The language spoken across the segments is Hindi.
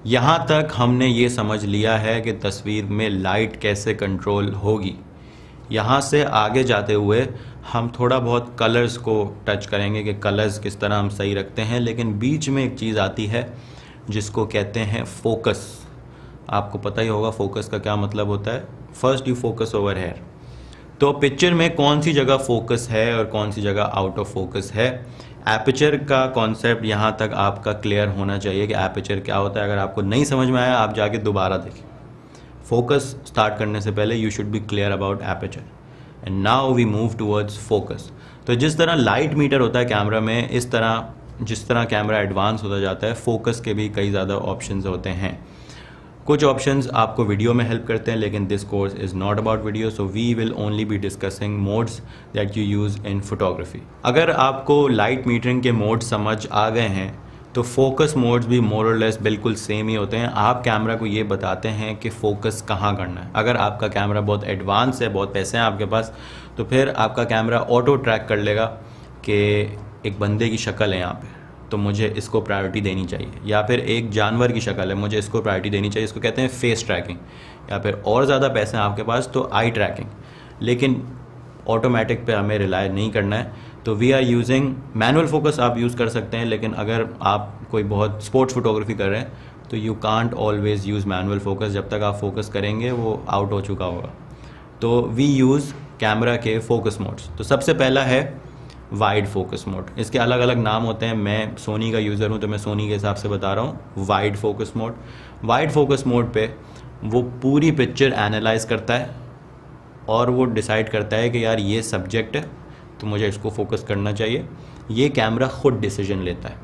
यहाँ तक हमने ये समझ लिया है कि तस्वीर में लाइट कैसे कंट्रोल होगी। यहाँ से आगे जाते हुए हम थोड़ा बहुत कलर्स को टच करेंगे कि कलर्स किस तरह हम सही रखते हैं, लेकिन बीच में एक चीज़ आती है जिसको कहते हैं फोकस। आपको पता ही होगा फोकस का क्या मतलब होता है। First you focus over here. तो पिक्चर में कौन सी जगह फोकस है और कौन सी जगह आउट ऑफ फोकस है, एपर्चर का कॉन्सेप्ट यहाँ तक आपका क्लियर होना चाहिए कि एपर्चर क्या होता है। अगर आपको नहीं समझ में आया आप जाके दोबारा देखिए। फोकस स्टार्ट करने से पहले you should be clear about aperture and now we move towards focus. तो जिस तरह लाइट मीटर होता है कैमरा में, इस तरह जिस तरह कैमरा एडवांस होता जाता है फोकस के भी कई ज़्यादा ऑप्शंस होते हैं। कुछ ऑप्शंस आपको वीडियो में हेल्प करते हैं, लेकिन this course is not about video, so we will only be discussing modes that you use in photography. अगर आपको लाइट मीटरिंग के मोड समझ आ गए हैं तो फोकस मोड्स भी मोर और लेस बिल्कुल सेम ही होते हैं। आप कैमरा को ये बताते हैं कि फोकस कहाँ करना है। अगर आपका कैमरा बहुत एडवांस है, बहुत पैसे हैं आपके पास, तो फिर आपका कैमरा ऑटो ट्रैक कर लेगा कि एक बंदे की शक्ल है यहाँ पे, तो मुझे इसको प्रायोरिटी देनी चाहिए, या फिर एक जानवर की शक्ल है मुझे इसको प्रायोरिटी देनी चाहिए। इसको कहते हैं फेस ट्रैकिंग। या फिर और ज़्यादा पैसे हैं आपके पास तो आई ट्रैकिंग। लेकिन ऑटोमेटिक पे हमें रिलाई नहीं करना है, तो we are using manual focus. आप यूज़ कर सकते हैं, लेकिन अगर आप कोई बहुत स्पोर्ट्स फोटोग्राफी कर रहे हैं तो you can't always use manual focus. जब तक आप फोकस करेंगे वो आउट हो चुका होगा। तो वी यूज़ कैमरा के फोकस मोड्स। तो सबसे पहला है वाइड फोकस मोड। इसके अलग अलग नाम होते हैं। मैं सोनी का यूज़र हूँ तो मैं सोनी के हिसाब से बता रहा हूँ। Wide focus mode, wide focus mode पे वो पूरी पिक्चर एनालाइज करता है और वो डिसाइड करता है कि यार ये सब्जेक्ट है तो मुझे इसको फोकस करना चाहिए। ये कैमरा खुद डिसीजन लेता है।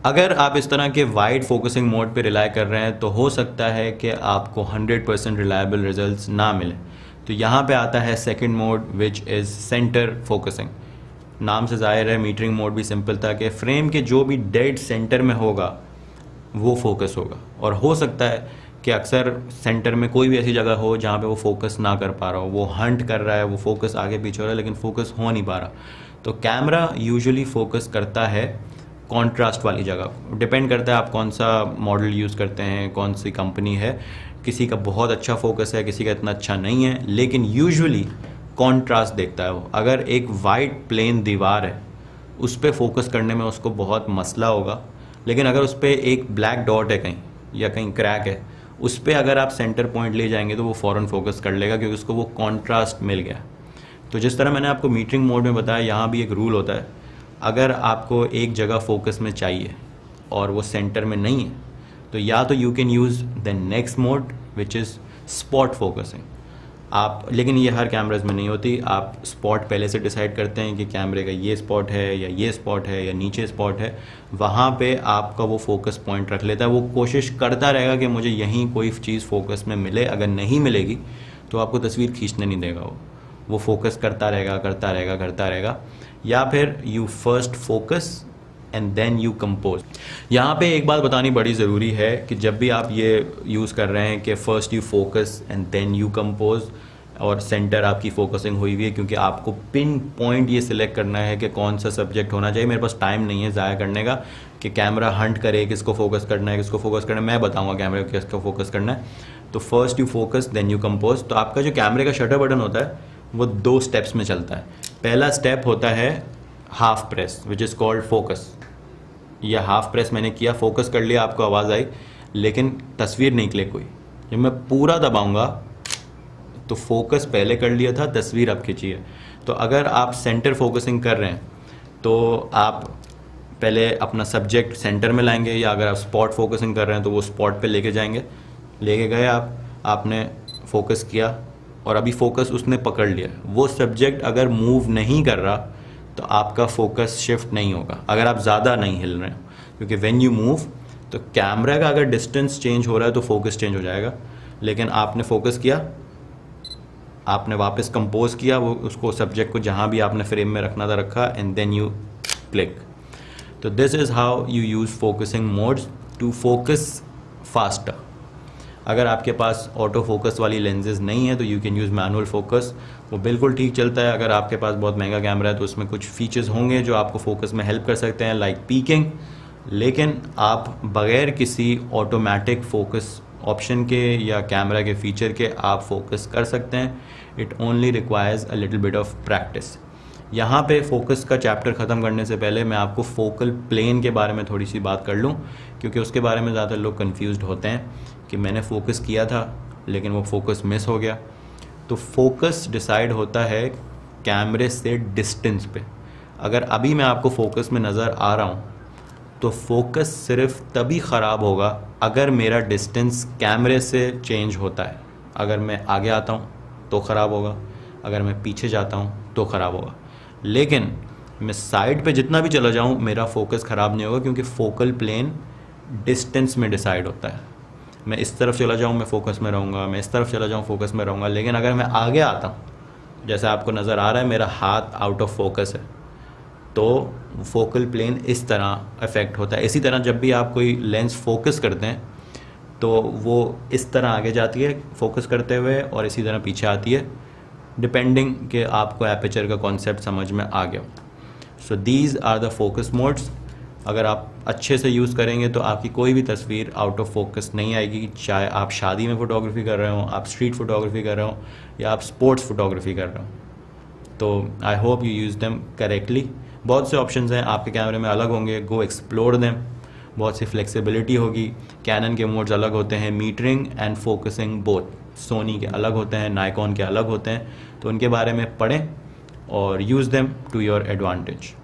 अगर आप इस तरह के वाइड फोकसिंग मोड पे रिलाई कर रहे हैं तो हो सकता है कि आपको 100% रिलायबल रिजल्ट्स ना मिले। तो यहाँ पे आता है second mode which is centre focusing. नाम से ज़ाहिर है मीटरिंग मोड भी सिंपल था कि फ्रेम के जो भी डेड सेंटर में होगा वो फोकस होगा। और हो सकता है कि अक्सर सेंटर में कोई भी ऐसी जगह हो जहाँ पे वो फोकस ना कर पा रहा हो, वो हंट कर रहा है, वो फोकस आगे पीछे हो रहा है लेकिन फोकस हो नहीं पा रहा। तो कैमरा यूजुअली फोकस करता है कॉन्ट्रास्ट वाली जगह को। डिपेंड करता है आप कौन सा मॉडल यूज़ करते हैं, कौन सी कंपनी है। किसी का बहुत अच्छा फोकस है, किसी का इतना अच्छा नहीं है, लेकिन यूजुअली कॉन्ट्रास्ट देखता है वो। अगर एक वाइट प्लेन दीवार है उस पर फोकस करने में उसको बहुत मसला होगा, लेकिन अगर उस पर एक ब्लैक डॉट है कहीं या कहीं क्रैक है, उस पर अगर आप सेंटर पॉइंट ले जाएंगे तो वो फ़ौरन फोकस कर लेगा क्योंकि उसको वो कॉन्ट्रास्ट मिल गया। तो जिस तरह मैंने आपको मीटरिंग मोड में बताया, यहाँ भी एक रूल होता है। अगर आपको एक जगह फोकस में चाहिए और वो सेंटर में नहीं है तो या तो you can use the next mode which is spot focusing. आप, लेकिन ये हर कैमराज में नहीं होती। आप स्पॉट पहले से डिसाइड करते हैं कि कैमरे का ये स्पॉट है या ये स्पॉट है या नीचे स्पॉट है, वहाँ पे आपका वो फोकस पॉइंट रख लेता है। वो कोशिश करता रहेगा कि मुझे यहीं कोई चीज़ फोकस में मिले। अगर नहीं मिलेगी तो आपको तस्वीर खींचने नहीं देगा। वो फोकस करता रहेगा करता रहेगा करता रहेगा। या फिर you first focus and then you compose. यहाँ पे एक बात बतानी बड़ी ज़रूरी है कि जब भी आप ये यूज़ कर रहे हैं कि first you focus and then you compose, और सेंटर आपकी फोकसिंग हुई हुई है क्योंकि आपको पिन पॉइंट ये सिलेक्ट करना है कि कौन सा सब्जेक्ट होना चाहिए। मेरे पास टाइम नहीं है ज़ाया करने का कि कैमरा हंट करे किसको फोकस करना है किसको फोकस करना है। मैं बताऊँगा कैमरे को किसको फोकस करना है। तो first you focus then you compose. तो आपका जो कैमरे का शटर बटन होता है वो 2 स्टेप्स में चलता है। पहला स्टेप होता है half press which is called focus. यह हाफ प्रेस मैंने किया, फोकस कर लिया, आपको आवाज़ आई, लेकिन तस्वीर नहीं क्लिक हुई। जब मैं पूरा दबाऊंगा तो फोकस पहले कर लिया था, तस्वीर अब खींची है। तो अगर आप सेंटर फोकसिंग कर रहे हैं तो आप पहले अपना सब्जेक्ट सेंटर में लाएंगे, या अगर आप स्पॉट फोकसिंग कर रहे हैं तो वो स्पॉट पे लेके जाएंगे। लेके गए आपने फोकस किया और अभी फोकस उसने पकड़ लिया। वो सब्जेक्ट अगर मूव नहीं कर रहा तो आपका फोकस शिफ्ट नहीं होगा अगर आप ज़्यादा नहीं हिल रहे हो, क्योंकि व्हेन यू मूव तो कैमरा का अगर डिस्टेंस चेंज हो रहा है तो फोकस चेंज हो जाएगा। लेकिन आपने फोकस किया, आपने वापस कंपोज किया, वो उसको सब्जेक्ट को जहाँ भी आपने फ्रेम में रखना था रखा, एंड देन यू क्लिक। तो this is how you use focusing modes to focus faster. अगर आपके पास ऑटो फोकस वाली लेंसेज नहीं है तो you can use manual focus, वो बिल्कुल ठीक चलता है। अगर आपके पास बहुत महंगा कैमरा है तो उसमें कुछ फीचर्स होंगे जो आपको फोकस में हेल्प कर सकते हैं, लाइक पीकिंग, लेकिन आप बग़ैर किसी ऑटोमेटिक फोकस ऑप्शन के या कैमरा के फीचर के आप फोकस कर सकते हैं। It only requires a little bit of practice. यहाँ पे फोकस का चैप्टर ख़त्म करने से पहले मैं आपको फोकल प्लेन के बारे में थोड़ी सी बात कर लूँ, क्योंकि उसके बारे में ज़्यादा लोग कंफ्यूज्ड होते हैं कि मैंने फ़ोकस किया था लेकिन वो फोकस मिस हो गया। तो फोकस डिसाइड होता है कैमरे से डिस्टेंस पे। अगर अभी मैं आपको फोकस में नज़र आ रहा हूँ तो फोकस सिर्फ तभी ख़राब होगा अगर मेरा डिस्टेंस कैमरे से चेंज होता है। अगर मैं आगे आता हूँ तो ख़राब होगा, अगर मैं पीछे जाता हूँ तो ख़राब होगा। लेकिन मैं साइड पे जितना भी चला जाऊँ मेरा फोकस ख़राब नहीं होगा, क्योंकि फोकल प्लेन डिस्टेंस में डिसाइड होता है। मैं इस तरफ चला जाऊँ मैं फोकस में रहूँगा, मैं इस तरफ चला जाऊँ फोकस में रहूँगा। लेकिन अगर मैं आगे आता हूँ, जैसे आपको नज़र आ रहा है मेरा हाथ आउट ऑफ फोकस है, तो फोकल प्लेन इस तरह अफेक्ट होता है। इसी तरह जब भी आप कोई लेंस फोकस करते हैं तो वो इस तरह आगे जाती है फोकस करते हुए और इसी तरह पीछे आती है, डिपेंडिंग कि आपको एपर्चर का कॉन्सेप्ट समझ में आ गया। So these are the focus modes. अगर आप अच्छे से यूज़ करेंगे तो आपकी कोई भी तस्वीर आउट ऑफ फोकस नहीं आएगी, चाहे आप शादी में फ़ोटोग्राफी कर रहे हो, आप स्ट्रीट फ़ोटोग्राफी कर रहे हो या आप स्पोर्ट्स फ़ोटोग्राफी कर रहे हो। तो I hope you use them correctly. बहुत से ऑप्शंस हैं आपके कैमरे में, अलग होंगे, गो एक्सप्लोर देम। बहुत सी फ्लेक्सिबिलिटी होगी। कैनन के मोड्स अलग होते हैं, metering and focusing both Sony के अलग होते हैं, नाइकॉन के अलग होते हैं। तो उनके बारे में पढ़ें और use them to your advantage.